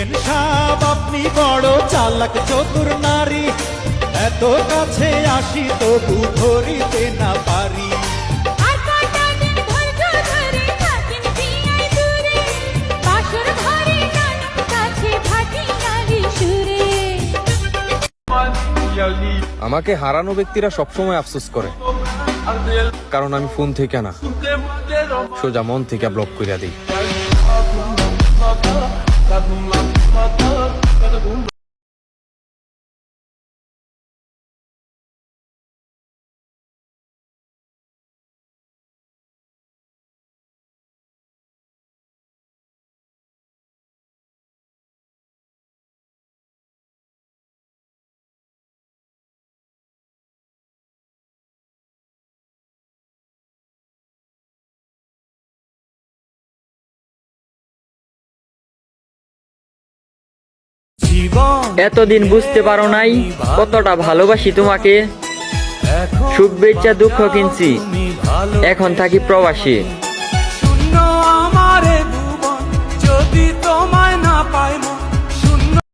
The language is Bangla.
বিএন সাহেব আপনি বড় চালাক চতুর নারী, এত কাছে আসি তবু ধরিতে না পারি। আমাকে হারানো ব্যক্তিরা সবসময় আফসোস করে, কারণ আমি ফোন থেকে না, সোজা মন থেকে ব্লক করে দিই। এতদিন বুঝতে পারো নাই কতটা ভালোবাসি তোমাকে। সুখ বেচা দুঃখ কিনছি, এখন থাকি প্রবাসী।